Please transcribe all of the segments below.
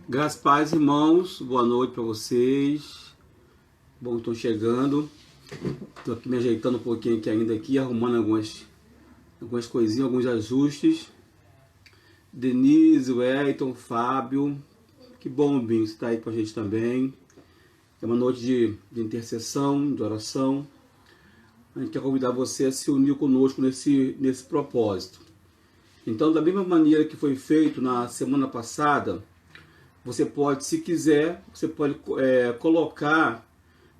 Graças, paz, irmãos, boa noite para vocês. Bom, estou chegando. Estou aqui me ajeitando um pouquinho aqui ainda aqui, arrumando algumas coisinhas, alguns ajustes. Denise, Wellington, Fábio, que bom, Binho, você está aí com a gente também. É uma noite de intercessão, de oração. A gente quer convidar você a se unir conosco nesse propósito. Então, da mesma maneira que foi feito na semana passada, você pode, se quiser, você pode colocar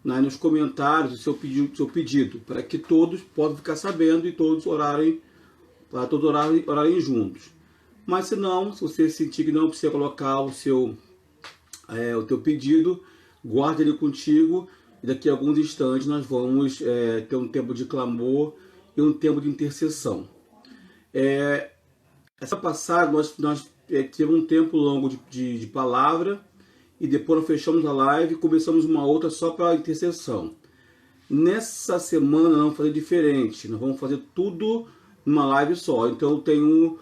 nos comentários o seu pedido, para que todos possam ficar sabendo e todos orarem, para todos orarem juntos. Mas se não, se você sentir que não precisa colocar o teu pedido, guarde ele contigo e daqui a alguns instantes nós vamos ter um tempo de clamor e um tempo de intercessão. Essa passada nós tivemos um tempo longo de palavra e depois nós fechamos a live e começamos uma outra só para intercessão. Nessa semana nós vamos fazer diferente, nós vamos fazer tudo numa live só. Então eu tenho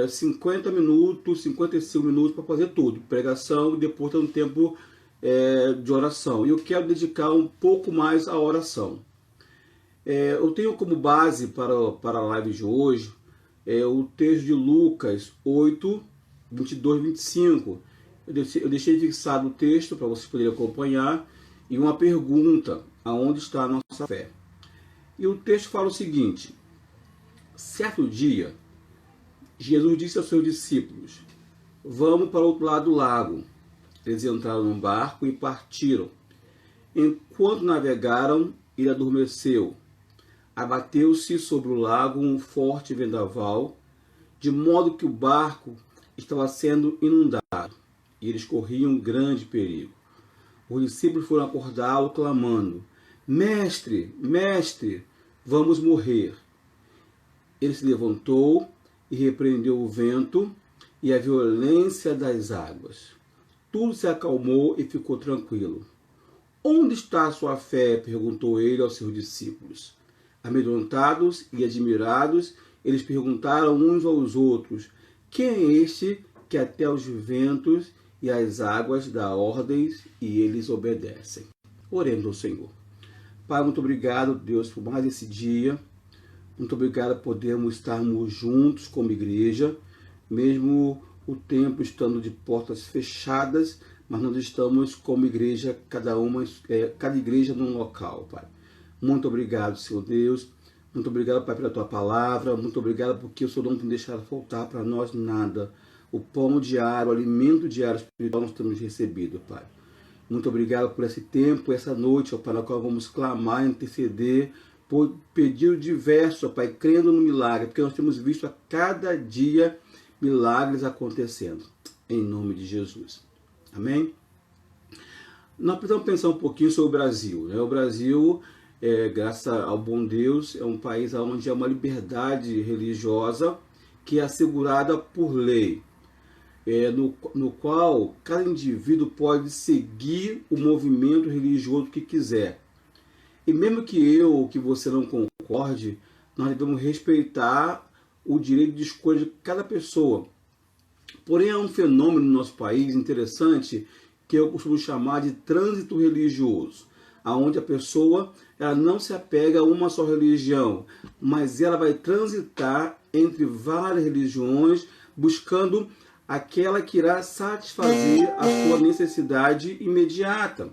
50 minutos, 55 minutos para fazer tudo, pregação e depois tem um tempo de oração. E eu quero dedicar um pouco mais à oração. Eu tenho como base para a live de hoje o texto de Lucas 8, 22, 25. Eu deixei fixado o texto para vocês poderem acompanhar e uma pergunta: aonde está a nossa fé? E o texto fala o seguinte: certo dia, Jesus disse aos seus discípulos: vamos para o outro lado do lago. Eles entraram num barco e partiram. Enquanto navegaram, ele adormeceu. Abateu-se sobre o lago um forte vendaval, de modo que o barco estava sendo inundado, e eles corriam grande perigo. Os discípulos foram acordá-lo, clamando: Mestre, mestre, vamos morrer. Ele se levantou e repreendeu o vento e a violência das águas. Tudo se acalmou e ficou tranquilo. Onde está a sua fé? Perguntou ele aos seus discípulos. Amedrontados e admirados, eles perguntaram uns aos outros: quem é este que até os ventos e as águas dá ordens e eles obedecem? Oremos ao Senhor. Pai, muito obrigado, Deus, por mais esse dia. Muito obrigado por podermos estarmos juntos como igreja, mesmo o tempo estando de portas fechadas, mas nós estamos como igreja, cada igreja num local, Pai. Muito obrigado, Senhor Deus. Muito obrigado, Pai, pela Tua palavra. Muito obrigado porque o Senhor não tem deixado faltar para nós nada. O pão diário, o alimento diário espiritual nós temos recebido, Pai. Muito obrigado por esse tempo, essa noite, ó Pai, na qual vamos clamar, interceder, por pedido diverso, ó Pai, crendo no milagre, porque nós temos visto a cada dia milagres acontecendo. Em nome de Jesus. Amém? Nós precisamos pensar um pouquinho sobre o Brasil, né? O Brasil, graças ao bom Deus, é um país onde há uma liberdade religiosa que é assegurada por lei, no qual cada indivíduo pode seguir o movimento religioso que quiser. E mesmo que eu ou que você não concorde, nós devemos respeitar o direito de escolha de cada pessoa. Porém, há um fenômeno no nosso país interessante que eu costumo chamar de trânsito religioso, onde a pessoa ela não se apega a uma só religião, mas ela vai transitar entre várias religiões, buscando aquela que irá satisfazer a sua necessidade imediata.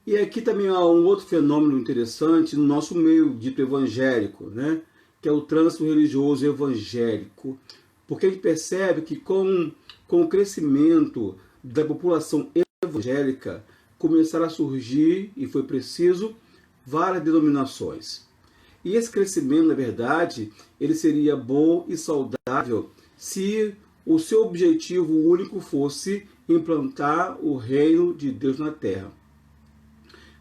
E aqui também há um outro fenômeno interessante no nosso meio dito evangélico, né? Que é o trânsito religioso evangélico. Porque a gente percebe que com o crescimento da população evangélica, começaram a surgir, e foi preciso, várias denominações. E esse crescimento, na verdade, ele seria bom e saudável se o seu objetivo único fosse implantar o reino de Deus na Terra.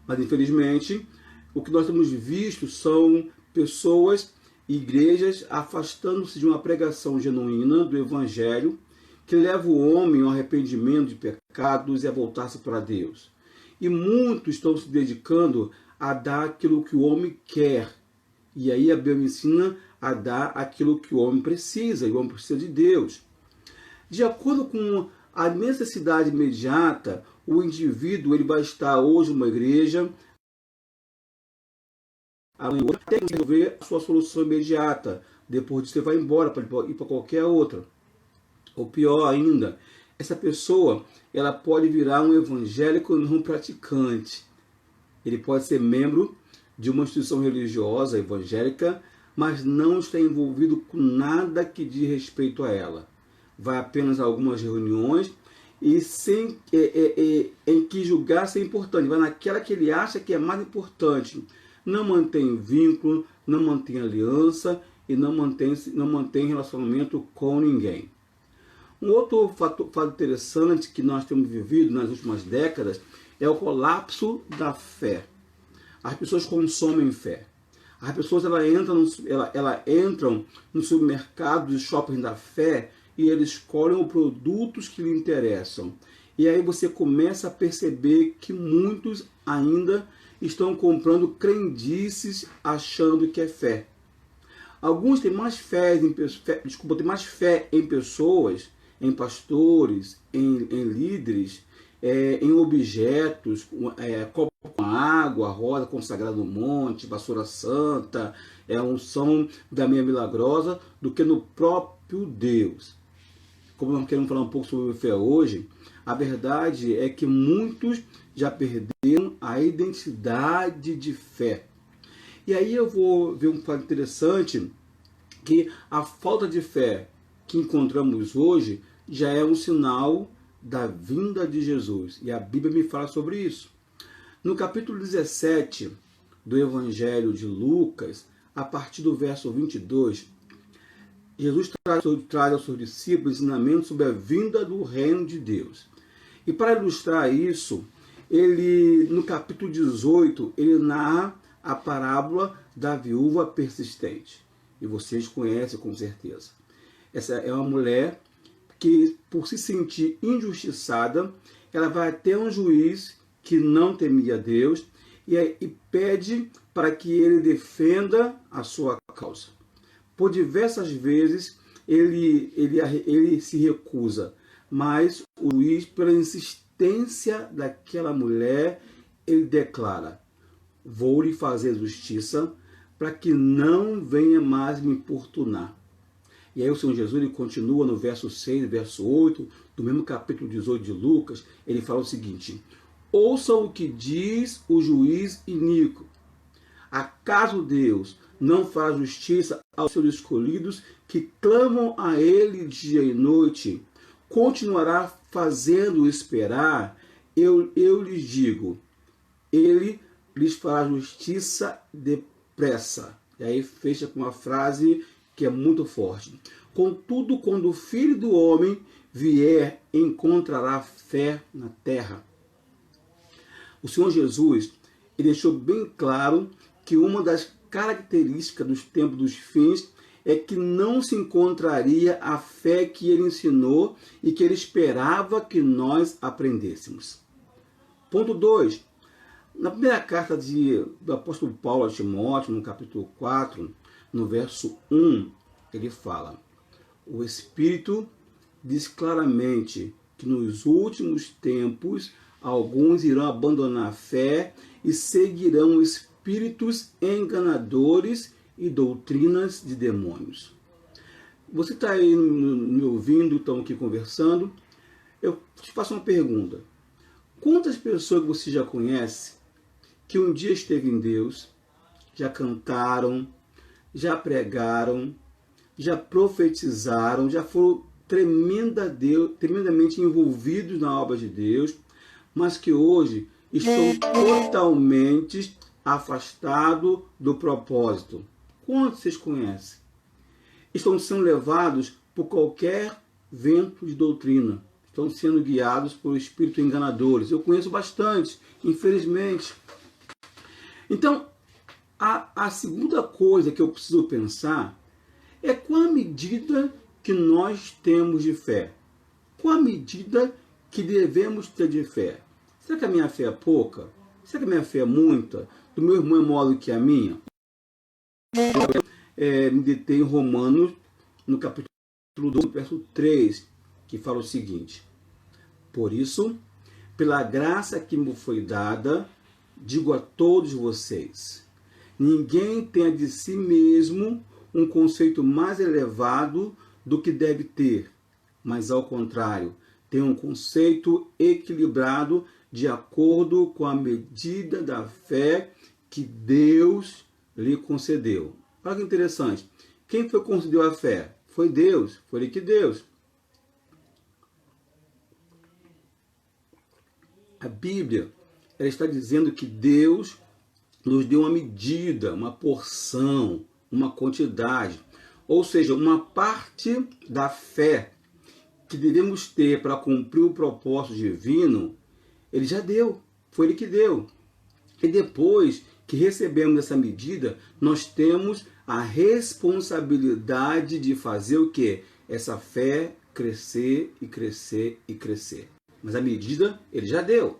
Mas, infelizmente, o que nós temos visto são pessoas e igrejas afastando-se de uma pregação genuína do Evangelho, que leva o homem ao arrependimento de pecados e a voltar-se para Deus. E muitos estão se dedicando a dar aquilo que o homem quer. E aí a Bíblia ensina a dar aquilo que o homem precisa, e o homem precisa de Deus. De acordo com A necessidade imediata, o indivíduo ele vai estar hoje numa igreja, amanhã tem que resolver a sua solução imediata. Depois disso, você vai embora para ir para qualquer outra. Ou pior ainda, essa pessoa ela pode virar um evangélico não praticante. Ele pode ser membro de uma instituição religiosa evangélica, mas não está envolvido com nada que diz respeito a ela. Vai apenas a algumas reuniões e sem em que julgar ser importante. Vai naquela que ele acha que é mais importante. Não mantém vínculo, não mantém aliança e não mantém relacionamento com ninguém. Um outro fato interessante que nós temos vivido nas últimas décadas é o colapso da fé. As pessoas consomem fé. As pessoas entram no supermercado de shopping da fé e eles escolhem os produtos que lhe interessam. E aí você começa a perceber que muitos ainda estão comprando crendices achando que é fé. Alguns têm mais fé em pessoas, em pastores, em líderes, em objetos, copo com água, roda consagrada no monte, vassoura santa, unção da meia milagrosa, do que no próprio Deus. Como nós queremos falar um pouco sobre fé hoje, a verdade é que muitos já perderam a identidade de fé. E aí eu vou ver um fato interessante, que a falta de fé que encontramos hoje já é um sinal da vinda de Jesus. E a Bíblia me fala sobre isso. No capítulo 17 do Evangelho de Lucas, a partir do verso 22, Jesus traz aos seus discípulos ensinamentos sobre a vinda do reino de Deus. E para ilustrar isso, no capítulo 18, ele narra a parábola da viúva persistente. E vocês conhecem com certeza. Essa é uma mulher que, por se sentir injustiçada, ela vai até um juiz que não temia Deus e pede para que ele defenda a sua causa. Por diversas vezes ele se recusa, mas o juiz, pela insistência daquela mulher, ele declara: vou lhe fazer justiça para que não venha mais me importunar. E aí o Senhor Jesus ele continua no verso 6, verso 8, do mesmo capítulo 18 de Lucas, ele fala o seguinte: ouçam o que diz o juiz iníquo. Acaso Deus não faz justiça aos seus escolhidos que clamam a ele dia e noite? Continuará fazendo esperar? Eu lhes digo, ele lhes fará justiça depressa. E aí fecha com uma frase que é muito forte. Contudo, quando o Filho do Homem vier, encontrará fé na terra. O Senhor Jesus ele deixou bem claro que uma das características dos tempos dos fins é que não se encontraria a fé que ele ensinou e que ele esperava que nós aprendêssemos. Ponto 2. Na primeira carta do apóstolo Paulo a Timóteo, no capítulo 4, no verso 1, ele fala: o Espírito diz claramente que nos últimos tempos alguns irão abandonar a fé e seguirão espíritos enganadores e doutrinas de demônios. Você está aí me ouvindo, estão aqui conversando. Eu te faço uma pergunta. Quantas pessoas você já conhece que um dia esteve em Deus, já cantaram, já pregaram, já profetizaram, já foram tremendamente envolvidos na obra de Deus, mas que hoje estão totalmente afastados do propósito? Quantos vocês conhecem? Estão sendo levados por qualquer vento de doutrina. Estão sendo guiados por espíritos enganadores. Eu conheço bastante, infelizmente. Então, a segunda coisa que eu preciso pensar é qual a medida que nós temos de fé. Qual a medida que devemos ter de fé? Será que a minha fé é pouca? Será que a minha fé é muita? Do meu irmão é maior do que a minha? Me detém em Romanos, no capítulo 12, verso 3, que fala o seguinte: Por isso, pela graça que me foi dada, digo a todos vocês, ninguém tenha de si mesmo um conceito mais elevado do que deve ter, mas ao contrário, tenha um conceito equilibrado de acordo com a medida da fé que Deus lhe concedeu. Olha que interessante. Quem foi que concedeu a fé? Foi Deus. Foi Ele que deu. A Bíblia, ela está dizendo que Deus nos deu uma medida, uma porção, uma quantidade. Ou seja, uma parte da fé que devemos ter para cumprir o propósito divino, Ele já deu. Foi Ele que deu. E depois que recebemos essa medida, nós temos a responsabilidade de fazer o quê? Essa fé crescer e crescer e crescer. Mas a medida Ele já deu.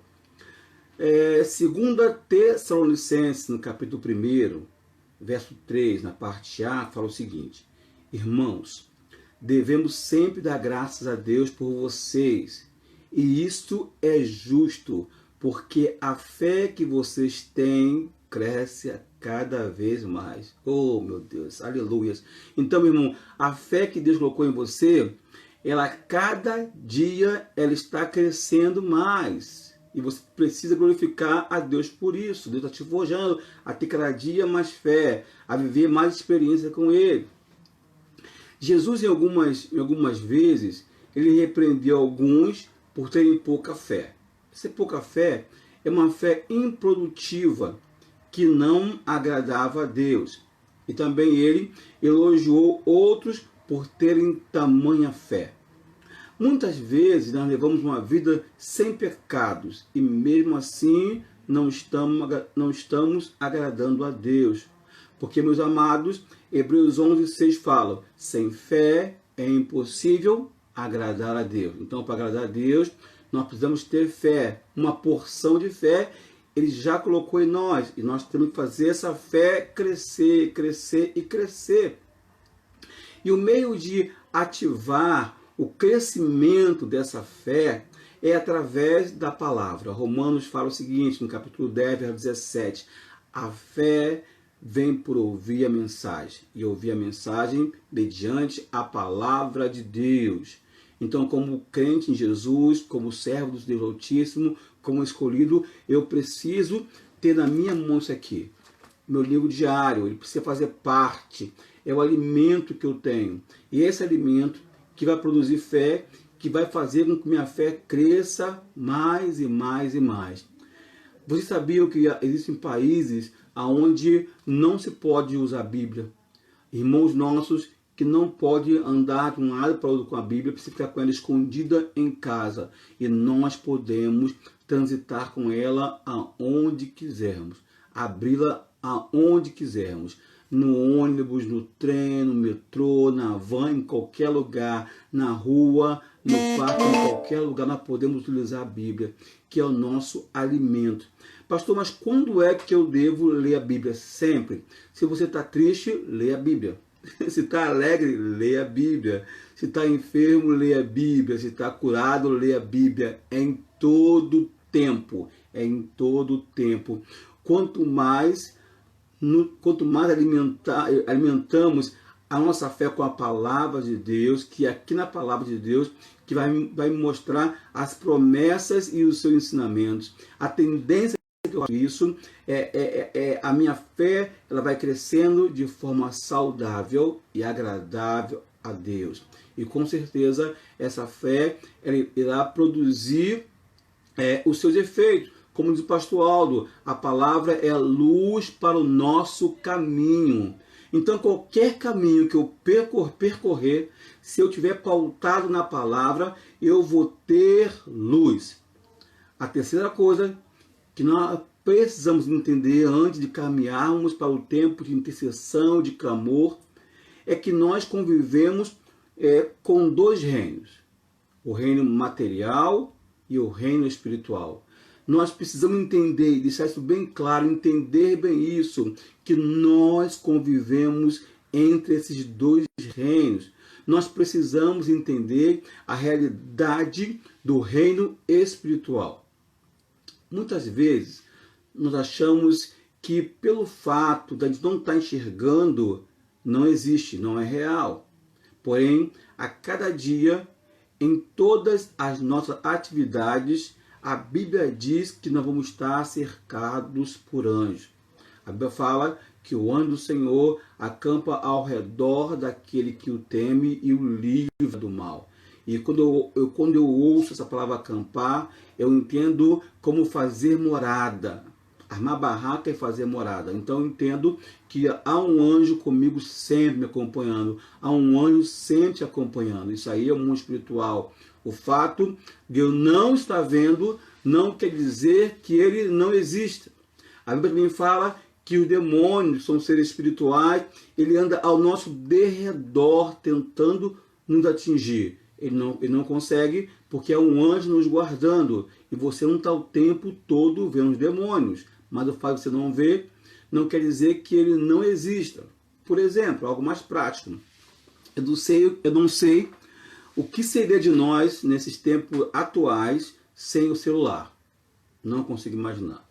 Segunda Tessalonicenses, no capítulo 1, verso 3, na parte A, fala o seguinte: irmãos, devemos sempre dar graças a Deus por vocês, e isto é justo, porque a fé que vocês têm cresce a cada vez mais. Oh, meu Deus, aleluias. Então, meu irmão, a fé que Deus colocou em você, ela cada dia ela está crescendo mais. E você precisa glorificar a Deus por isso. Deus está te forjando a ter cada dia mais fé, a viver mais experiência com Ele. Jesus, em algumas vezes, Ele repreendeu alguns por terem pouca fé. Essa pouca fé é uma fé improdutiva, que não agradava a Deus. E também Ele elogiou outros por terem tamanha fé. Muitas vezes nós levamos uma vida sem pecados e mesmo assim não estamos agradando a Deus. Porque, meus amados, Hebreus 11:6 fala: sem fé é impossível agradar a Deus. Então, para agradar a Deus, nós precisamos ter fé, uma porção de fé. Ele já colocou em nós e nós temos que fazer essa fé crescer, crescer e crescer. E o meio de ativar o crescimento dessa fé é através da palavra. Romanos fala o seguinte, no capítulo 10, verso 17: a fé vem por ouvir a mensagem, e ouvir a mensagem mediante a palavra de Deus. Então, como crente em Jesus, como servo do Deus Altíssimo, como escolhido, eu preciso ter na minha mão isso aqui, meu livro diário. Ele precisa fazer parte, é o alimento que eu tenho. E esse alimento que vai produzir fé, que vai fazer com que minha fé cresça mais e mais e mais. Vocês sabiam que existem países onde não se pode usar a Bíblia? Irmãos nossos que não podem andar de um lado para o outro com a Bíblia, precisa ficar com ela escondida em casa. E nós podemos transitar com ela aonde quisermos, abri-la aonde quisermos. No ônibus, no trem, no metrô, na van, em qualquer lugar, na rua, no parque, em qualquer lugar, nós podemos utilizar a Bíblia, que é o nosso alimento. Pastor, mas quando é que eu devo ler a Bíblia? Sempre. Se você está triste, lê a Bíblia. Se está alegre, lê a Bíblia. Se está enfermo, lê a Bíblia. Se está curado, lê a Bíblia. É em todo tempo. É em todo tempo. Quanto mais alimentamos a nossa fé com a palavra de Deus, que aqui na palavra de Deus, que vai me mostrar as promessas e os seus ensinamentos. A tendência que eu faço isso a minha fé, ela vai crescendo de forma saudável e agradável a Deus. E com certeza essa fé ela irá produzir os seus efeitos. Como diz o pastor Aldo, a palavra é a luz para o nosso caminho. Então, qualquer caminho que eu percorrer, se eu tiver pautado na palavra, eu vou ter luz. A terceira coisa que nós precisamos entender antes de caminharmos para o tempo de intercessão, de clamor, é que nós convivemos com dois reinos. O reino material e o reino espiritual. Nós precisamos entender e deixar isso bem claro, entender bem isso, que nós convivemos entre esses dois reinos. nós precisamos entender a realidade do reino espiritual. Muitas vezes, nós achamos que pelo fato de a gente não estar enxergando, não existe, não é real. Porém, a cada dia, em todas as nossas atividades, a Bíblia diz que nós vamos estar cercados por anjos. A Bíblia fala que o anjo do Senhor acampa ao redor daquele que o teme e o livra do mal. E quando eu ouço essa palavra acampar, eu entendo como fazer morada. Armar barraca e fazer morada. Então eu entendo que há um anjo comigo sempre me acompanhando. Há um anjo sempre te acompanhando. Isso aí é o mundo espiritual. O fato de eu não estar vendo não quer dizer que ele não exista. A Bíblia também fala que os demônios são seres espirituais. Ele anda ao nosso derredor tentando nos atingir. Ele não consegue porque é um anjo nos guardando. E você não está o tempo todo vendo os demônios. Mas o fato de você não ver não quer dizer que ele não exista. Por exemplo, algo mais prático. Eu não sei o que seria de nós nesses tempos atuais sem o celular. Não consigo imaginar.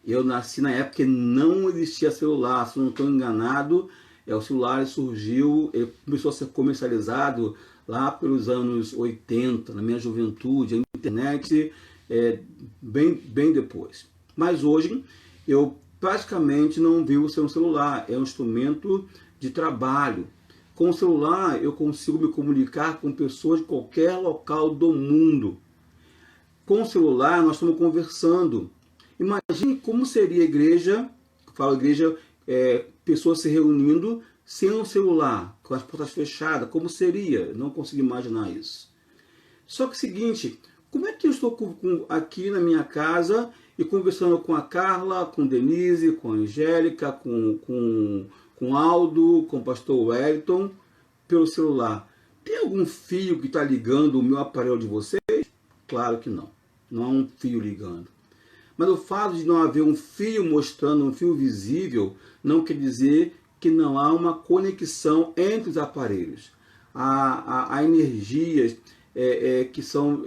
Eu nasci na época que não existia celular. Se não estou enganado, o celular surgiu, ele começou a ser comercializado lá pelos anos 80, na minha juventude. A internet bem depois. Mas hoje eu praticamente não vivo sem um celular. É um instrumento de trabalho. Com o celular eu consigo me comunicar com pessoas de qualquer local do mundo. Com o celular nós estamos conversando. Imagine como seria a igreja, falo igreja, pessoas se reunindo sem um celular, com as portas fechadas. Como seria? Não consigo imaginar isso. Só que é o seguinte, como é que eu estou aqui na minha casa e conversando com a Carla, com Denise, com a Angélica, com Aldo, com o pastor Wellington, pelo celular? Tem algum fio que está ligando o meu aparelho de vocês? Claro que não. Não há um fio ligando. Mas o fato de não haver um fio mostrando, um fio visível, não quer dizer que não há uma conexão entre os aparelhos. Há energias que são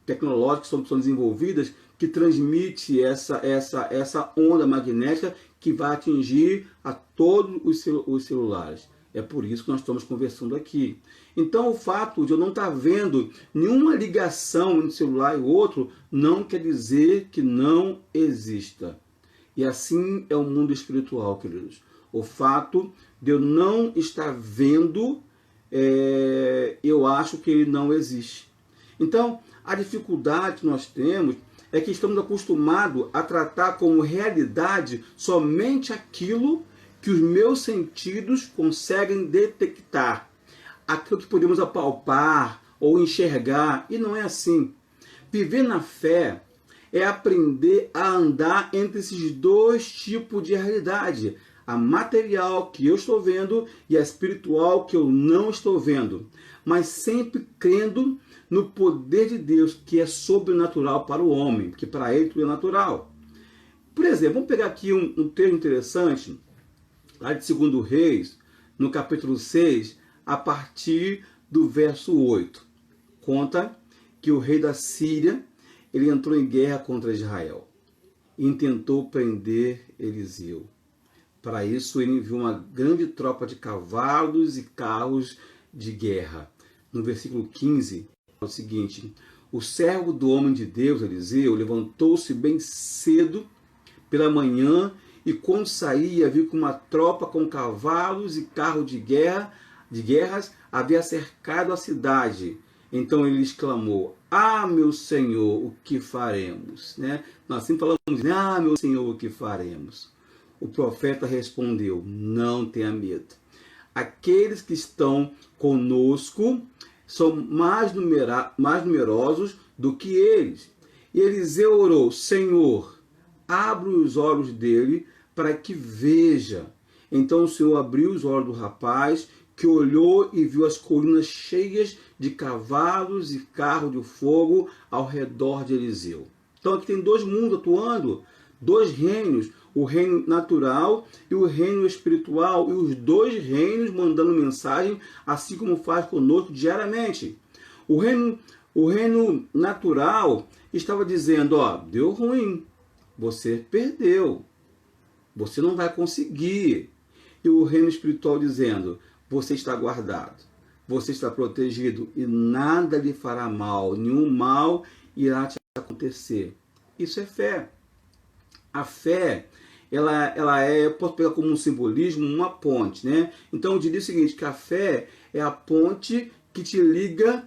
tecnológicas, que são desenvolvidas, que transmite essa onda magnética que vai atingir a todos os celulares. É por isso que nós estamos conversando aqui. Então, o fato de eu não estar vendo nenhuma ligação entre um celular e outro não quer dizer que não exista. E assim é o mundo espiritual, queridos. O fato de eu não estar vendo, eu acho que ele não existe. Então, a dificuldade que nós temos é que estamos acostumados a tratar como realidade somente aquilo que os meus sentidos conseguem detectar, aquilo que podemos apalpar ou enxergar, e não é assim. Viver na fé é aprender a andar entre esses dois tipos de realidade, a material que eu estou vendo e a espiritual que eu não estou vendo, mas sempre crendo no poder de Deus, que é sobrenatural para o homem, que para ele tudo é natural. Por exemplo, vamos pegar aqui um texto interessante, lá de 2 Reis, no capítulo 6, a partir do verso 8. Conta que o rei da Síria, ele entrou em guerra contra Israel e intentou prender Eliseu. Para isso, ele enviou uma grande tropa de cavalos e carros de guerra. No versículo 15, é o seguinte: o servo do homem de Deus, Eliseu, levantou-se bem cedo pela manhã e quando saía, viu que uma tropa com cavalos e carros de guerras havia cercado a cidade. Então ele exclamou: ah, meu Senhor, o que faremos? Nós sempre falamos: ah, meu Senhor, o que faremos? O profeta respondeu: não tenha medo. Aqueles que estão conosco são mais numerosos do que eles. E Eliseu orou: Senhor, abre os olhos dele para que veja. Então o Senhor abriu os olhos do rapaz, que olhou e viu as colinas cheias de cavalos e carros de fogo ao redor de Eliseu. Então aqui tem dois mundos atuando. dois reinos, o reino natural e o reino espiritual, e os dois reinos mandando mensagem, assim como faz conosco diariamente. O reino natural estava dizendo, ó, deu ruim, você perdeu, você não vai conseguir. E o reino espiritual dizendo, você está guardado, você está protegido e nada lhe fará mal, nenhum mal irá te acontecer. Isso é fé. A fé, ela é, eu posso pegar como um simbolismo, uma ponte, né? Então eu diria o seguinte, que a fé é a ponte que liga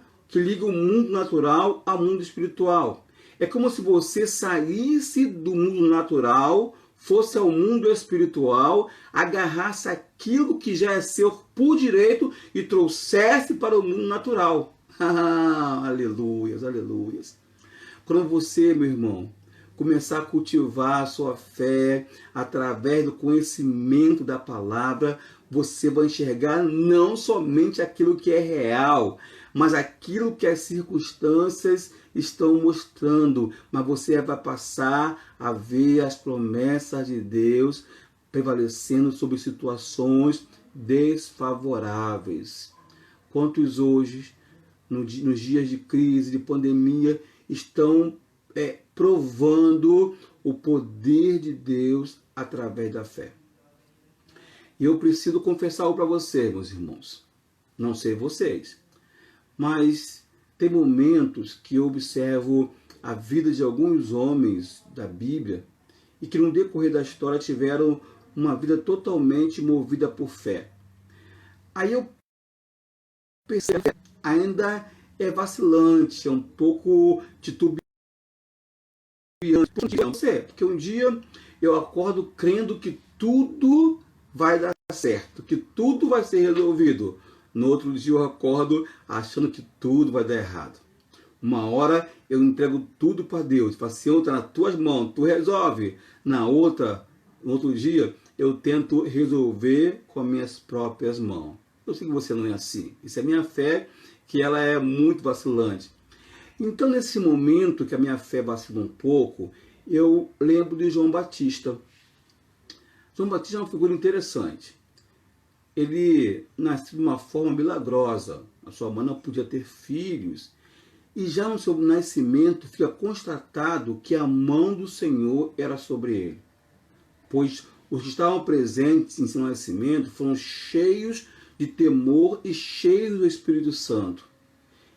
o mundo natural ao mundo espiritual. É como se você saísse do mundo natural, fosse ao mundo espiritual, agarrasse aquilo que já é seu por direito e trouxesse para o mundo natural. Aleluias, aleluias. Quando você, meu irmão, começar a cultivar a sua fé através do conhecimento da palavra, você vai enxergar não somente aquilo que é real, mas aquilo que as circunstâncias estão mostrando, mas você vai passar a ver as promessas de Deus prevalecendo sobre situações desfavoráveis. Quantos hoje, nos dias de crise, de pandemia, estão provando o poder de Deus através da fé. E eu preciso confessar algo para vocês, meus irmãos. Não sei vocês, mas tem momentos que eu observo a vida de alguns homens da Bíblia e que no decorrer da história tiveram uma vida totalmente movida por fé. Aí eu percebo que ainda é vacilante, é um pouco titubeante. Porque um dia eu acordo crendo que tudo vai dar certo, que tudo vai ser resolvido. No outro dia eu acordo achando que tudo vai dar errado. Uma hora eu entrego tudo para Deus, falo, Senhor, está nas tuas mãos, tu resolve. No outro dia eu tento resolver com as minhas próprias mãos. Eu sei que você não é assim. Isso é minha fé, que ela é muito vacilante. Então, nesse momento que a minha fé vacila um pouco, eu lembro de João Batista. João Batista é uma figura interessante. Ele nasceu de uma forma milagrosa. A sua mãe não podia ter filhos. E já no seu nascimento fica constatado que a mão do Senhor era sobre ele. Pois os que estavam presentes em seu nascimento foram cheios de temor e cheios do Espírito Santo.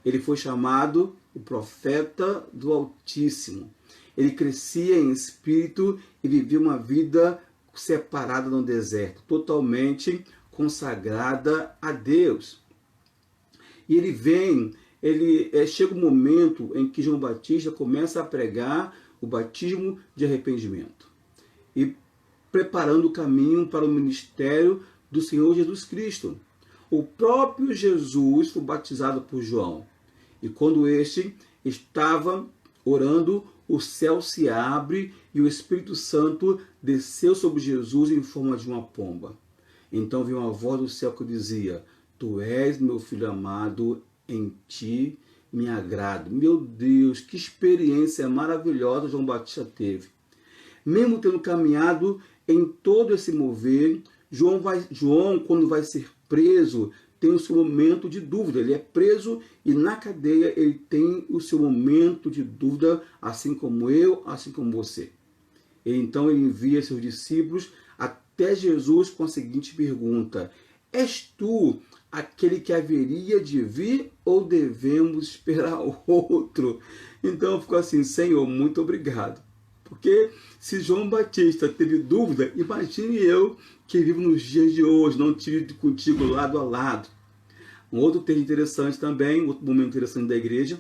Ele foi chamado o profeta do Altíssimo. Ele crescia em espírito e vivia uma vida separada no deserto, totalmente consagrada a Deus. E chega um momento em que João Batista começa a pregar o batismo de arrependimento e preparando o caminho para o ministério do Senhor Jesus Cristo. O próprio Jesus foi batizado por João. E quando este estava orando, o céu se abre e o Espírito Santo desceu sobre Jesus em forma de uma pomba. Então veio uma voz do céu que dizia, tu és meu filho amado, em ti me agrado. Meu Deus, que experiência maravilhosa João Batista teve. Mesmo tendo caminhado em todo esse mover, João, quando vai ser preso, tem o seu momento de dúvida. Ele é preso e na cadeia ele tem o seu momento de dúvida, assim como eu, assim como você. E então ele envia seus discípulos até Jesus com a seguinte pergunta, és tu aquele que haveria de vir ou devemos esperar outro? Então eu fico assim, Senhor, muito obrigado. Porque se João Batista teve dúvida, imagine eu que vivo nos dias de hoje, não tive contigo lado a lado. Um outro texto interessante também, outro momento interessante da igreja,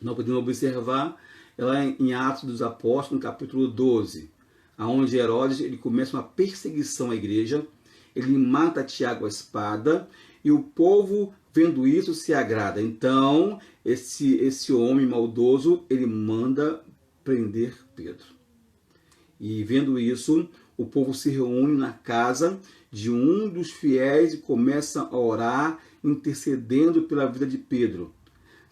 nós podemos observar, ela em Atos dos Apóstolos, no capítulo 12, onde Herodes ele começa uma perseguição à igreja, ele mata Tiago à espada, e o povo, vendo isso, se agrada. Então, esse homem maldoso, ele manda prender Pedro. E vendo isso, o povo se reúne na casa de um dos fiéis e começa a orar, intercedendo pela vida de Pedro.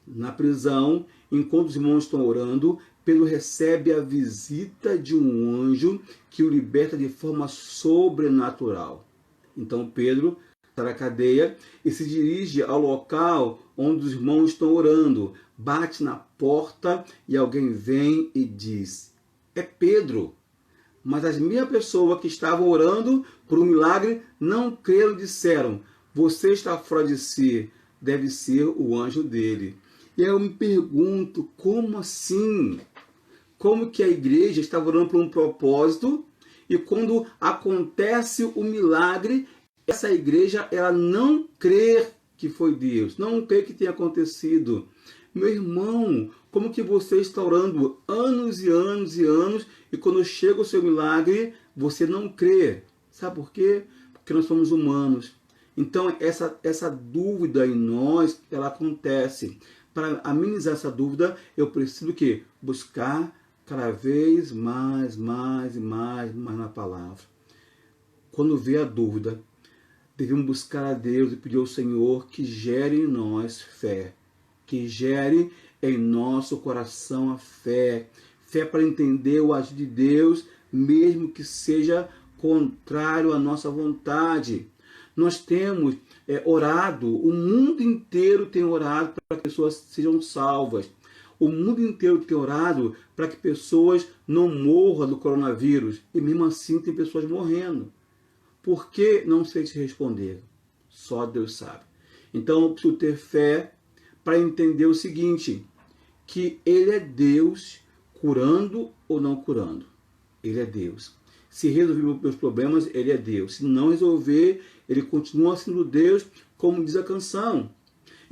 Na prisão, enquanto os irmãos estão orando, Pedro recebe a visita de um anjo que o liberta de forma sobrenatural. Então Pedro está na cadeia e se dirige ao local onde os irmãos estão orando, bate na porta e alguém vem e diz: é Pedro. Mas as mesmas pessoas que estavam orando por um milagre não creram e disseram: você está fora de si, deve ser o anjo dele. E aí eu me pergunto, como assim? Como que a igreja estava orando por um propósito e quando acontece o milagre, essa igreja ela não crê que foi Deus, não crê que tenha acontecido. Meu irmão, como que você está orando anos e anos e anos e quando chega o seu milagre, você não crê? Sabe por quê? Porque nós somos humanos. Então, essa dúvida em nós, ela acontece. Para amenizar essa dúvida, eu preciso que buscar cada vez mais na palavra. Quando vê a dúvida, devemos buscar a Deus e pedir ao Senhor que gere em nós fé, que gere em nosso coração a fé, fé para entender o agir de Deus, mesmo que seja contrário à nossa vontade. Nós temos orado, o mundo inteiro tem orado para que pessoas sejam salvas. O mundo inteiro tem orado para que pessoas não morram do coronavírus. E mesmo assim tem pessoas morrendo. Por que? Não sei te responder. Só Deus sabe. Então eu preciso ter fé para entender o seguinte, que Ele é Deus curando ou não curando. Ele é Deus. Se resolver meus problemas, Ele é Deus. Se não resolver, Ele continua sendo Deus, como diz a canção.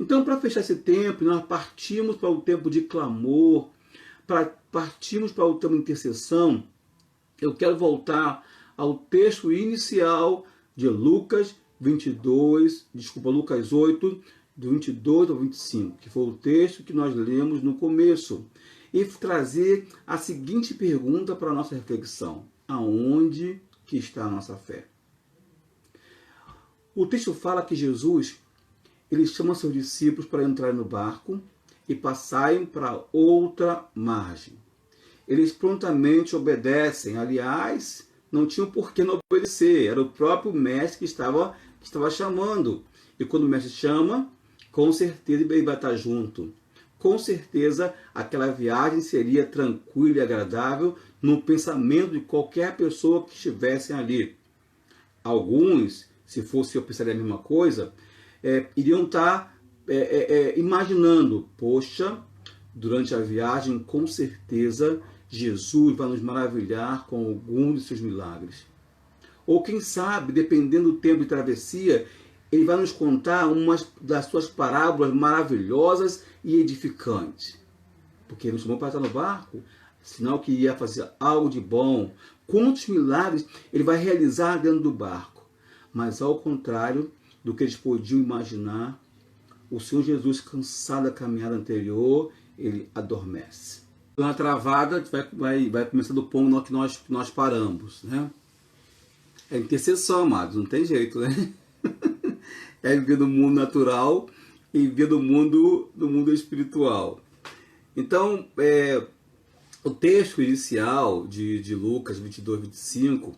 Então, para fechar esse tempo, nós partimos para o tempo de clamor, partimos para o tempo de intercessão. Eu quero voltar ao texto inicial de Lucas 8, do 22 ao 25, que foi o texto que nós lemos no começo, e trazer a seguinte pergunta para a nossa reflexão: aonde que está a nossa fé? O texto fala que Jesus, ele chama seus discípulos para entrarem no barco e passarem para outra margem. Eles prontamente obedecem, aliás, não tinham por que não obedecer, era o próprio mestre que estava chamando. E quando o mestre chama, com certeza ele vai estar junto. Com certeza aquela viagem seria tranquila e agradável no pensamento de qualquer pessoa que estivesse ali. Alguns, se fosse eu pensar a mesma coisa, iriam estar imaginando, poxa, durante a viagem, com certeza, Jesus vai nos maravilhar com algum de seus milagres. Ou quem sabe, dependendo do tempo de travessia, ele vai nos contar uma das suas parábolas maravilhosas e edificantes. Porque ele nos chamou para estar no barco, sinal que ia fazer algo de bom. Quantos milagres ele vai realizar dentro do barco? Mas ao contrário do que eles podiam imaginar, o Senhor Jesus, cansado da caminhada anterior, ele adormece. Uma travada vai começar do ponto que nós paramos, né? É intercessão, amados, não tem jeito, né? É viver no mundo natural e viver no mundo espiritual. Então, o texto inicial de Lucas 22, 25,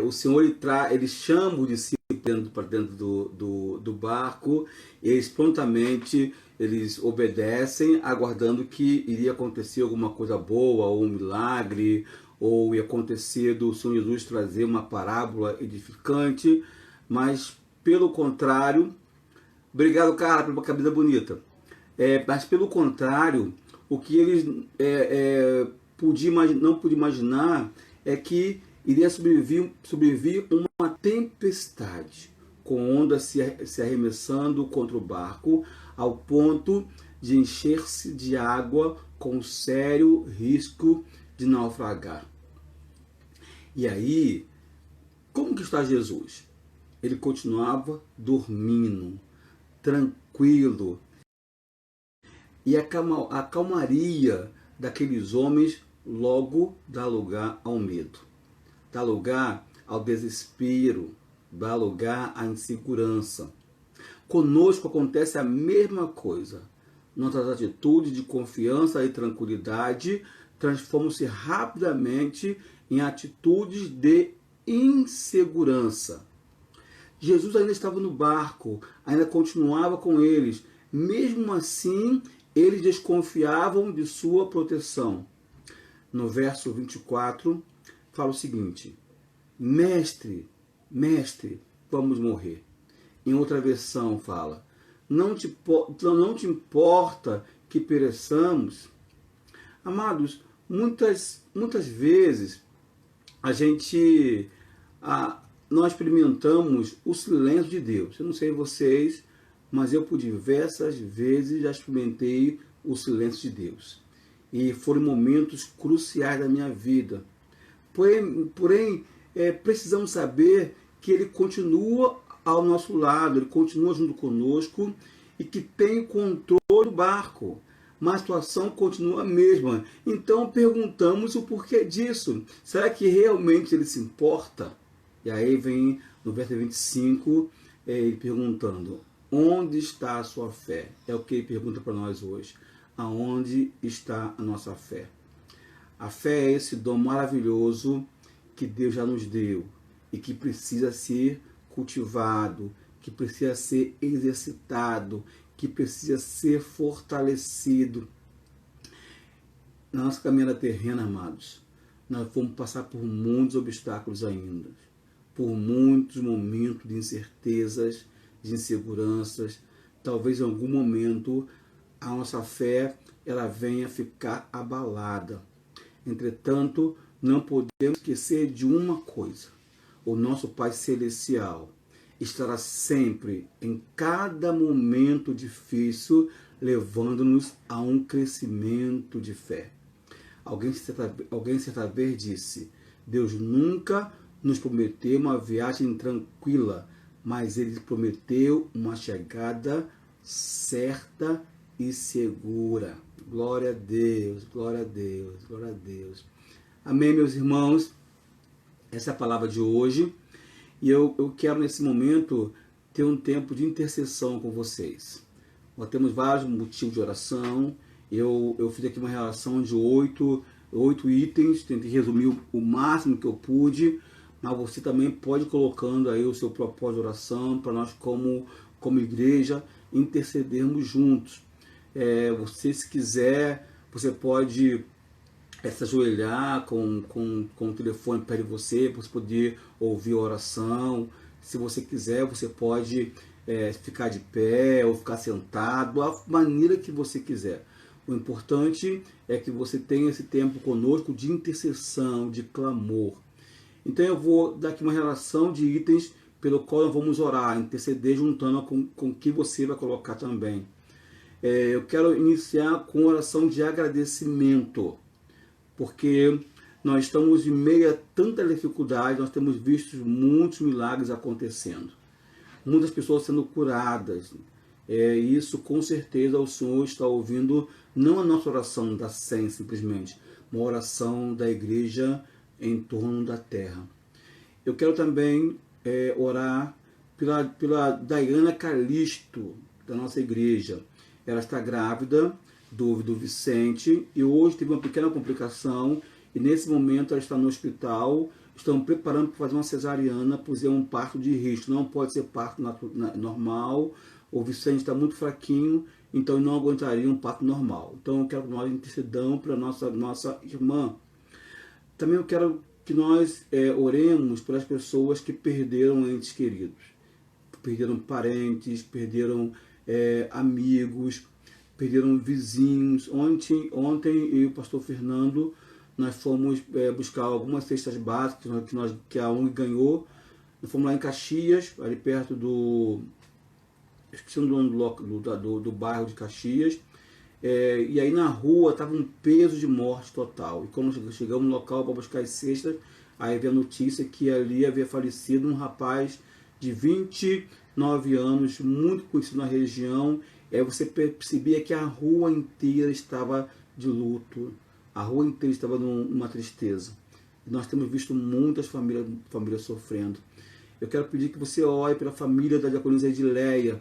o Senhor ele chama os discípulos para dentro do barco, e eles prontamente obedecem, aguardando que iria acontecer alguma coisa boa, ou um milagre, ou ia acontecer do Senhor Jesus trazer uma parábola edificante, mas pelo contrário, obrigado, cara, pela camisa bonita, mas pelo contrário, o que eles não podiam imaginar é que iria sobreviver uma tempestade, com ondas se arremessando contra o barco, ao ponto de encher-se de água com sério risco de naufragar. E aí, como que está Jesus? Ele continuava dormindo, tranquilo. E a calmaria daqueles homens logo dá lugar ao medo, dá lugar ao desespero, dá lugar à insegurança. Conosco acontece a mesma coisa. Nossas atitudes de confiança e tranquilidade transformam-se rapidamente em atitudes de insegurança. Jesus ainda estava no barco, ainda continuava com eles. Mesmo assim, eles desconfiavam de sua proteção. No verso 24, fala o seguinte: Mestre, mestre, vamos morrer. Em outra versão fala: não te importa que pereçamos? Amados, muitas vezes nós experimentamos o silêncio de Deus. Eu não sei vocês, mas eu por diversas vezes já experimentei o silêncio de Deus. E foram momentos cruciais da minha vida. Porém, precisamos saber que Ele continua ao nosso lado, Ele continua junto conosco e que tem o controle do barco. Mas a situação continua a mesma. Então perguntamos o porquê disso. Será que realmente Ele se importa? E aí vem no verso 25, ele perguntando: onde está a sua fé? É o que ele pergunta para nós hoje. Aonde está a nossa fé? A fé é esse dom maravilhoso que Deus já nos deu e que precisa ser cultivado, que precisa ser exercitado, que precisa ser fortalecido. Na nossa caminhada terrena, amados, nós vamos passar por muitos obstáculos ainda, por muitos momentos de incertezas, de inseguranças. Talvez em algum momento a nossa fé ela venha a ficar abalada. Entretanto, não podemos esquecer de uma coisa: o nosso Pai Celestial estará sempre, em cada momento difícil, levando-nos a um crescimento de fé. Alguém certa vez disse: Deus nunca nos prometeu uma viagem tranquila, mas Ele prometeu uma chegada certa e segura. Glória a Deus, glória a Deus, glória a Deus. Amém, meus irmãos? Essa é a palavra de hoje. E eu quero, nesse momento, ter um tempo de intercessão com vocês. Nós temos vários motivos de oração. Eu fiz aqui uma relação de 8 itens, tentei resumir o máximo que eu pude, mas você também pode ir colocando aí o seu propósito de oração para nós, como igreja, intercedermos juntos. Você, se quiser, você pode se ajoelhar com o telefone perto de você, para você poder ouvir a oração. Se você quiser, você pode ficar de pé ou ficar sentado, da maneira que você quiser. O importante é que você tenha esse tempo conosco de intercessão, de clamor. Então eu vou dar aqui uma relação de itens pelo qual nós vamos orar, interceder juntando com o que você vai colocar também. Eu quero iniciar com oração de agradecimento, porque nós estamos em meio a tanta dificuldade, nós temos visto muitos milagres acontecendo, muitas pessoas sendo curadas. Isso com certeza o Senhor está ouvindo, não a nossa oração da SEM simplesmente, uma oração da igreja em torno da terra. Eu quero também orar pela Daiana Calisto, da nossa igreja. Ela está grávida do Vicente e hoje teve uma pequena complicação e nesse momento ela está no hospital. Estão preparando para fazer uma cesariana, pois é um parto de risco, não pode ser parto normal. O Vicente está muito fraquinho, então não aguentaria um parto normal. Então eu quero que nós intercedamos para nossa irmã. Também eu quero que nós oremos pelas pessoas que perderam entes queridos, perderam parentes, perderam amigos, perderam vizinhos. Ontem eu e o pastor Fernando, nós fomos buscar algumas cestas básicas que a ONG ganhou. Nós fomos lá em Caxias, ali perto esqueci o nome do bairro de Caxias. E aí na rua estava um peso de morte total. E quando chegamos no local para buscar as cestas, aí veio a notícia que ali havia falecido um rapaz de 29 anos, muito conhecido na região. Você percebia que a rua inteira estava de luto, a rua inteira estava numa tristeza. E nós temos visto muitas famílias sofrendo. Eu quero pedir que você ore pela família da diaconisa Edileia.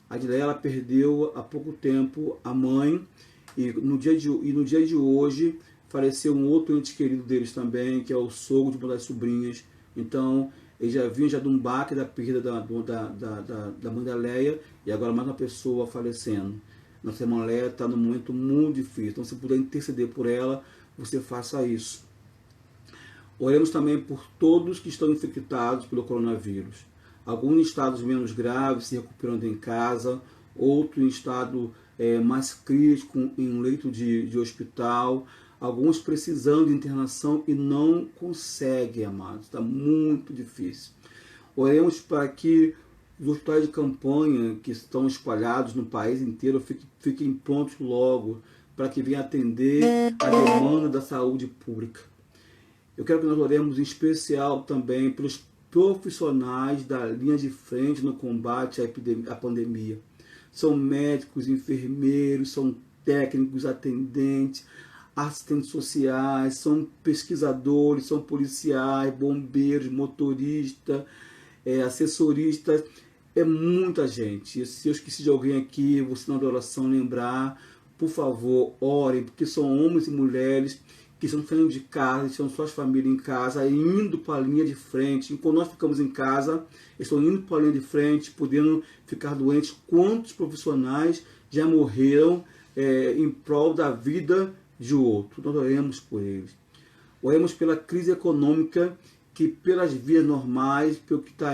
A Adileia, ela perdeu há pouco tempo a mãe, e no dia de hoje faleceu um outro ente querido deles também, que é o sogro de uma das sobrinhas. Então, eles já vinham de um baque da perda da mãe da Leia, e agora mais uma pessoa falecendo. Nossa irmã Leia está num momento muito difícil, então se puder interceder por ela, você faça isso. Oremos também por todos que estão infectados pelo coronavírus. Alguns em estados menos graves, se recuperando em casa, outros em estado mais crítico, em um leito de hospital, alguns precisando de internação e não conseguem, amados. Está muito difícil. Oremos para que os hospitais de campanha que estão espalhados no país inteiro fiquem prontos logo, para que venham atender a demanda da saúde pública. Eu quero que nós oremos em especial também pelos profissionais da linha de frente no combate à pandemia. São médicos, enfermeiros, são técnicos, atendentes, assistentes sociais, são pesquisadores, são policiais, bombeiros, motoristas, assessoristas. É muita gente. Se eu esqueci de alguém aqui, você na adoração lembrar, por favor, orem, porque são homens e mulheres que estão saindo de casa, estão suas famílias em casa, indo para a linha de frente. Enquanto nós ficamos em casa, estão indo para a linha de frente, podendo ficar doentes. Quantos profissionais já morreram em prol da vida de outro? Nós oremos por eles. Oremos pela crise econômica, que pelas vias normais, pelo que está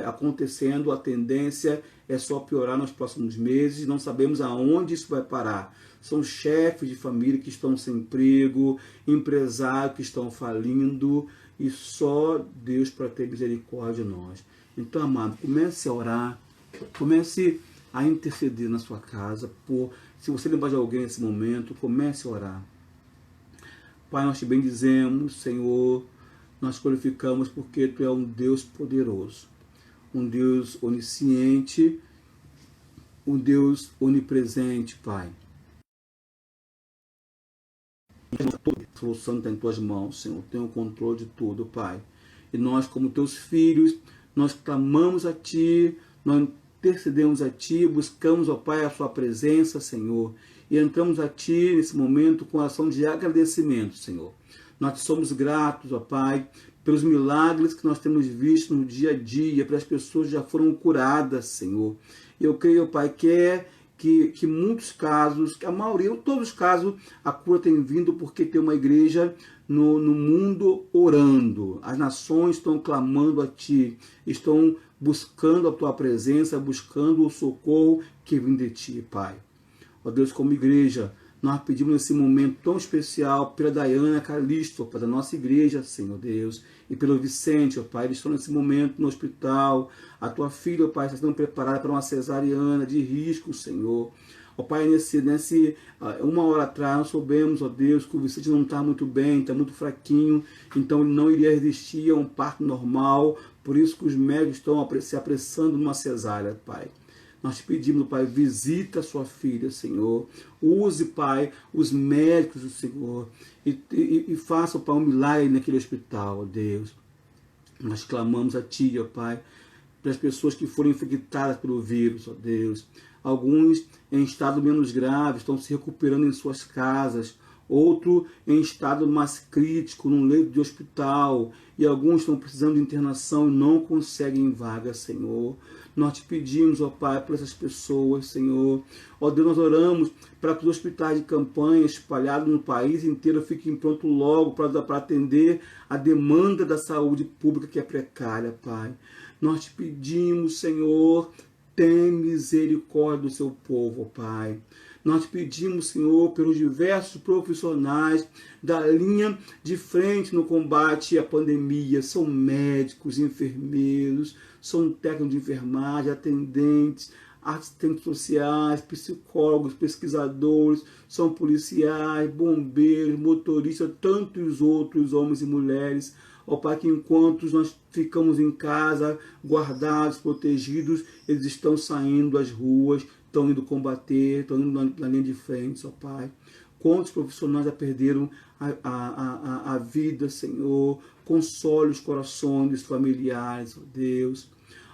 acontecendo, a tendência é só piorar nos próximos meses. Não sabemos aonde isso vai parar. São chefes de família que estão sem emprego, empresários que estão falindo, e só Deus para ter misericórdia de nós. Então, amado, comece a orar, comece a interceder na sua casa. Se você lembrar de alguém nesse momento, comece a orar. Pai, nós te bendizemos, Senhor, nós glorificamos porque Tu é um Deus poderoso, um Deus onisciente, um Deus onipresente, Pai. A solução está em Tuas mãos, Senhor. Tem o controle de tudo, Pai. E nós, como Teus filhos, nós clamamos a Ti, nós intercedemos a Ti, buscamos, ó Pai, a Sua presença, Senhor. E entramos a Ti nesse momento com ação de agradecimento, Senhor. Nós te somos gratos, ó Pai, pelos milagres que nós temos visto no dia a dia, pelas pessoas que já foram curadas, Senhor. E eu creio, ó Pai, que muitos casos, que a maioria, em todos os casos, a cura tem vindo porque tem uma igreja no mundo orando. As nações estão clamando a Ti, estão buscando a Tua presença, buscando o socorro que vem de Ti, Pai. Ó Deus, como igreja, nós pedimos nesse momento tão especial pela Dayana Calixto, Pai, da nossa igreja, Senhor Deus, e pelo Vicente, ó Pai, eles estão nesse momento no hospital. A Tua filha, ó Pai, está sendo preparada para uma cesariana de risco, Senhor. Ó Pai, uma hora atrás nós soubemos, ó Deus, que o Vicente não está muito bem, está muito fraquinho, então ele não iria resistir a um parto normal, por isso que os médicos estão se apressando numa cesárea, Pai. Nós te pedimos, Pai, visita a sua filha, Senhor. Use, Pai, os médicos do Senhor. E faça, Pai, um milagre naquele hospital, ó Deus. Nós clamamos a Ti, ó Pai, para as pessoas que foram infectadas pelo vírus, ó Deus. Alguns em estado menos grave estão se recuperando em suas casas. Outro em estado mais crítico, num leito de hospital. E alguns estão precisando de internação e não conseguem vaga, Senhor. Nós te pedimos, ó Pai, por essas pessoas, Senhor. Ó Deus, nós oramos para que os hospitais de campanha espalhados no país inteiro fiquem prontos logo para atender a demanda da saúde pública que é precária, Pai. Nós te pedimos, Senhor, tem misericórdia do seu povo, ó Pai. Nós te pedimos, Senhor, pelos diversos profissionais da linha de frente no combate à pandemia. São médicos, enfermeiros, são técnicos de enfermagem, atendentes, assistentes sociais, psicólogos, pesquisadores, são policiais, bombeiros, motoristas, tantos outros homens e mulheres. Ó Pai, que enquanto nós ficamos em casa, guardados, protegidos, eles estão saindo às ruas, estão indo combater, estão indo na linha de frente, ó Pai. Quantos profissionais já perderam a vida, Senhor? Console os corações dos familiares, ó Deus.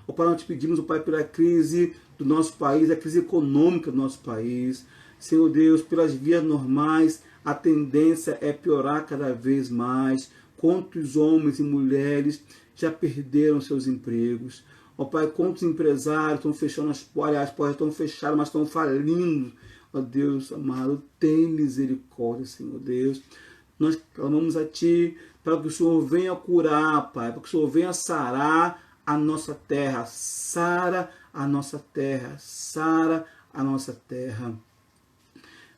Ó Pai, nós te pedimos, ó Pai, pela crise do nosso país, a crise econômica do nosso país. Senhor Deus, pelas vias normais, a tendência é piorar cada vez mais. Quantos homens e mulheres já perderam seus empregos? Ó Pai, quantos empresários estão fechando as portas estão fechadas, mas estão falindo? Ó Deus amado, tem misericórdia, Senhor Deus. Nós clamamos a Ti para que o Senhor venha curar, Pai, para que o Senhor venha sarar a nossa terra. Sara a nossa terra, sara a nossa terra.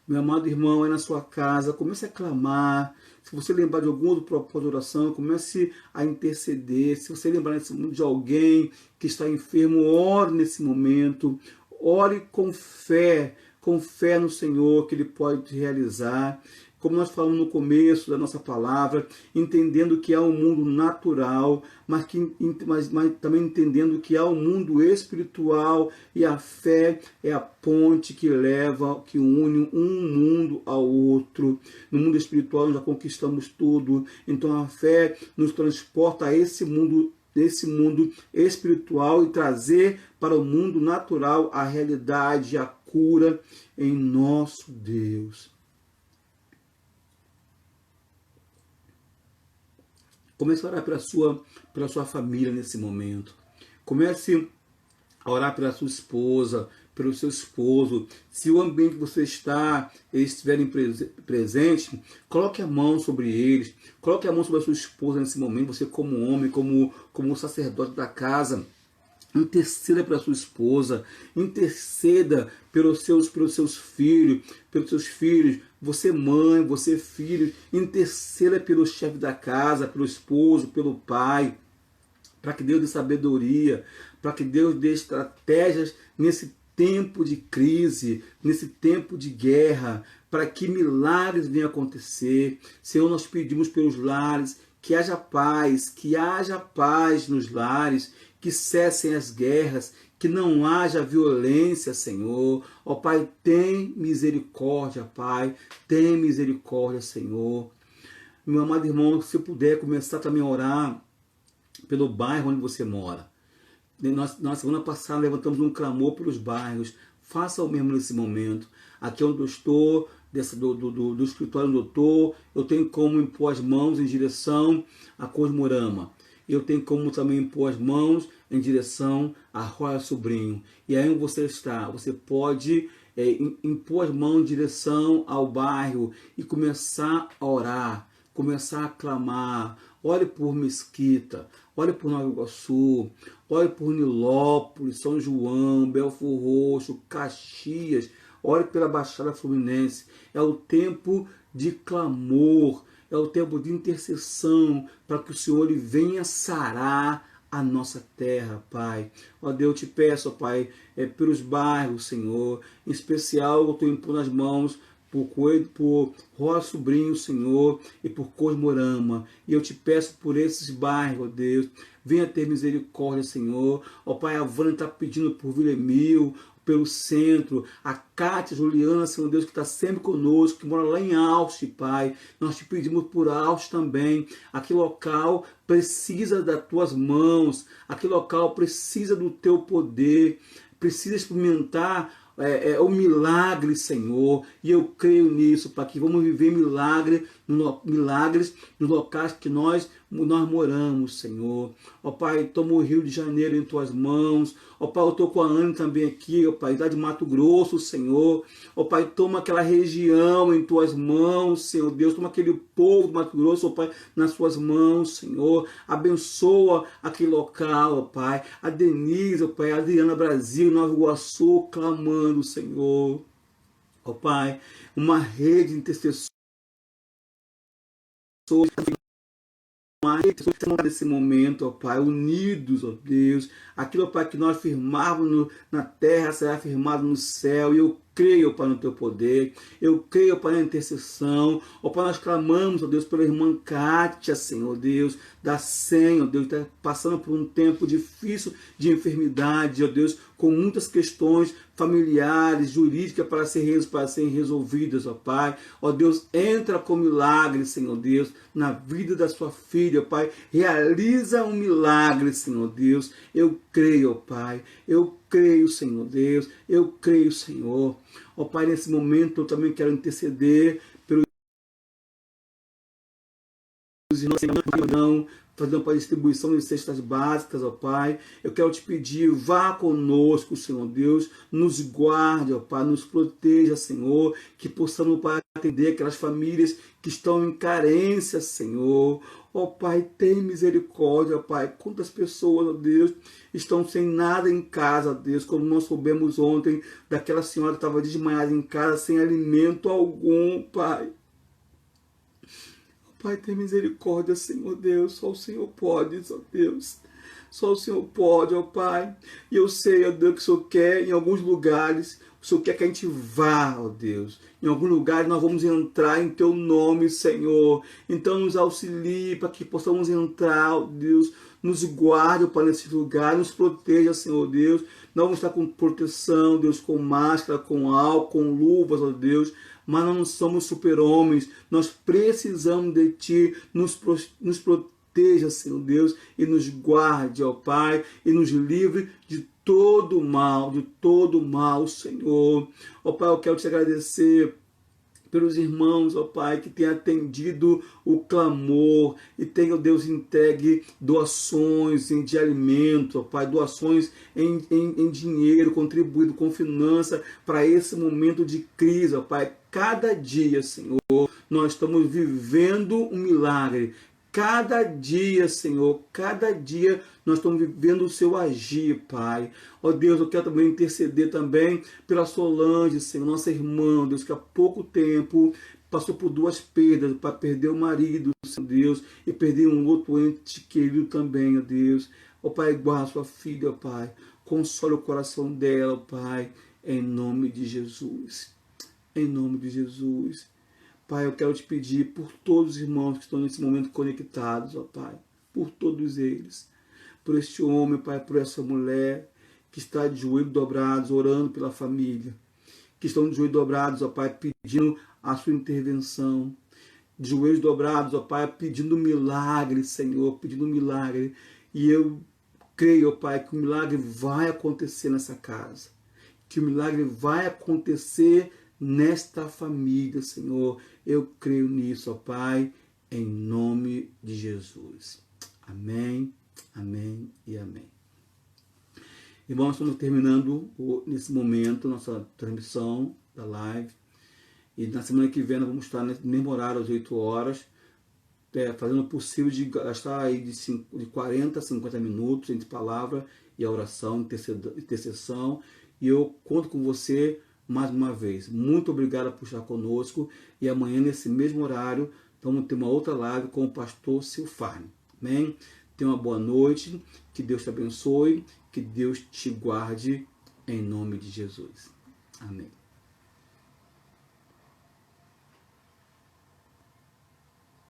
Meu amado irmão, aí na sua casa, comece a clamar. Se você lembrar de algum do propósito de oração, comece a interceder. Se você lembrar de alguém que está enfermo, ore nesse momento. Ore com fé no Senhor que Ele pode realizar. Como nós falamos no começo da nossa palavra, entendendo que há um mundo natural, mas também entendendo que há um mundo espiritual, e a fé é a ponte que leva, que une um mundo ao outro. No mundo espiritual nós já conquistamos tudo, então a fé nos transporta a esse mundo espiritual e trazer para o mundo natural a realidade, a cura em nosso Deus. Comece a orar pela sua família nesse momento. Comece a orar pela sua esposa, pelo seu esposo. Se o ambiente que você está, eles estiverem presentes, coloque a mão sobre eles. Coloque a mão sobre a sua esposa nesse momento. Você como homem, como sacerdote da casa. Interceda pela sua esposa, interceda pelos seus filhos, você mãe, você filho, interceda pelo chefe da casa, pelo esposo, pelo pai, para que Deus dê sabedoria, para que Deus dê estratégias nesse tempo de crise, nesse tempo de guerra, para que milagres venham acontecer. Senhor, nós pedimos pelos lares, que haja paz nos lares, que cessem as guerras, que não haja violência, Senhor. Ó Pai, tem misericórdia, Pai, tem misericórdia, Senhor. Meu amado irmão, se puder começar também a orar pelo bairro onde você mora. Na semana passada levantamos um clamor pelos bairros. Faça o mesmo nesse momento. Aqui onde eu estou, do escritório onde eu estou, eu tenho como impor as mãos em direção a Cosmorama. Eu tenho como também impor as mãos em direção a Royal Sobrinho. E aí onde você está, você pode impor as mãos em direção ao bairro e começar a orar, começar a clamar. Ore por Mesquita, ore por Nova Iguaçu, ore por Nilópolis, São João, Belfor Roxo, Caxias, ore pela Baixada Fluminense. É o tempo de clamor, é o tempo de intercessão, para que o Senhor ele venha sarar a nossa terra, Pai. Ó Deus, eu te peço, ó Pai, pelos bairros, Senhor, em especial eu estou impondo as mãos por Roa Sobrinho, Senhor, e por Cosmorama. E eu te peço por esses bairros, ó Deus, venha ter misericórdia, Senhor. Ó Pai, a Vânia está pedindo por Vila Emil, pelo centro, a Cátia, Juliana, Senhor Deus, que está sempre conosco, que mora lá em Alce, Pai. Nós te pedimos por Alce também. Aquele local precisa das tuas mãos, aquele local precisa do teu poder, precisa experimentar o milagre, Senhor, e eu creio nisso, para que vamos viver milagres nos locais que nós moramos, Senhor. Ó Pai, toma o Rio de Janeiro em tuas mãos. Ó Pai, eu estou com a Ana também aqui, ó Pai, lá de Mato Grosso, Senhor. Ó Pai, toma aquela região em tuas mãos, Senhor Deus, toma aquele povo do Mato Grosso, ó Pai, nas suas mãos, Senhor. Abençoa aquele local, ó Pai. A Denise, ó Pai, a Adriana Brasil, Nova Iguaçu, clamando, Senhor. Ó Pai, uma rede de intercessores, nesse momento, ó Pai, unidos, ó Deus, aquilo, ó Pai, que nós firmarmos na terra será firmado no céu, e eu creio, Pai, no teu poder, eu creio, Pai, na intercessão, ó Pai, nós clamamos, ó Deus, pela irmã Kátia, Senhor Deus, da Senhor Deus, está passando por um tempo difícil de enfermidade, ó Deus, com muitas questões familiares, jurídicas para serem resolvidas, ó Pai. Ó Deus, entra com milagre, Senhor Deus, na vida da sua filha, ó Pai. Realiza um milagre, Senhor Deus. Eu creio, ó Pai. Eu creio, Senhor Deus. Eu creio, Senhor. Ó Pai, nesse momento eu também quero interceder pelos irmãos, fazendo para a distribuição de cestas básicas, ó Pai. Eu quero te pedir, vá conosco, Senhor Deus, nos guarde, ó Pai, nos proteja, Senhor, que possamos, Pai, atender aquelas famílias que estão em carência, Senhor. Ó Pai, tem misericórdia, ó Pai. Quantas pessoas, ó Deus, estão sem nada em casa, ó Deus, como nós soubemos ontem daquela senhora que estava desmaiada em casa, sem alimento algum, Pai. Pai, tem misericórdia, Senhor Deus. Só o Senhor pode, ó Deus. Só o Senhor pode, ó Pai. E eu sei, ó Deus, que o Senhor quer em alguns lugares. O Senhor quer que a gente vá, ó Deus. Em alguns lugares nós vamos entrar em Teu nome, Senhor. Então nos auxilie para que possamos entrar, ó Deus. Nos guarde, ó Pai, nesse lugar. Nos proteja, Senhor Deus. Nós vamos estar com proteção, Deus, com máscara, com álcool, com luvas, ó Deus. Mas nós não somos super-homens, nós precisamos de Ti, nos proteja, Senhor Deus, e nos guarde, ó Pai, e nos livre de todo mal, Senhor. Ó Pai, eu quero te agradecer pelos irmãos, ó Pai, que têm atendido o clamor e tem, ó Deus, entregue doações de alimento, ó Pai, doações em dinheiro, contribuído com finança para esse momento de crise, ó Pai. Cada dia, Senhor, nós estamos vivendo um milagre. Cada dia, Senhor, cada dia nós estamos vivendo o Seu agir, Pai. Ó Deus, eu quero também interceder também pela Solange, Senhor, nossa irmã, Deus, que há pouco tempo passou por 2 perdas, para perder o marido, Senhor Deus, e perder um outro ente querido também, ó Deus. Ó Pai, guarda sua filha, ó Pai. Console o coração dela, ó Pai, em nome de Jesus. Em nome de Jesus. Pai, eu quero te pedir por todos os irmãos que estão nesse momento conectados, ó Pai, por todos eles, por este homem, Pai, por essa mulher que está de joelhos dobrados, orando pela família, que estão de joelhos dobrados, ó Pai, pedindo a sua intervenção, de joelhos dobrados, ó Pai, pedindo milagre, Senhor, pedindo milagre, e eu creio, ó Pai, que o milagre vai acontecer nessa casa, que o milagre vai acontecer nesta família, Senhor. Eu creio nisso, ó Pai, em nome de Jesus. Amém, amém e amém. Irmãos, estamos terminando nesse momento nossa transmissão da live. E na semana que vem nós vamos estar no mesmo horário, às 8 horas, fazendo o possível de gastar aí de 40 a 50 minutos entre palavra e a oração, intercessão. E eu conto com você mais uma vez. Muito obrigado por estar conosco. E amanhã, nesse mesmo horário, vamos ter uma outra live com o pastor Silfarne. Amém? Tenha uma boa noite. Que Deus te abençoe. Que Deus te guarde. Em nome de Jesus. Amém.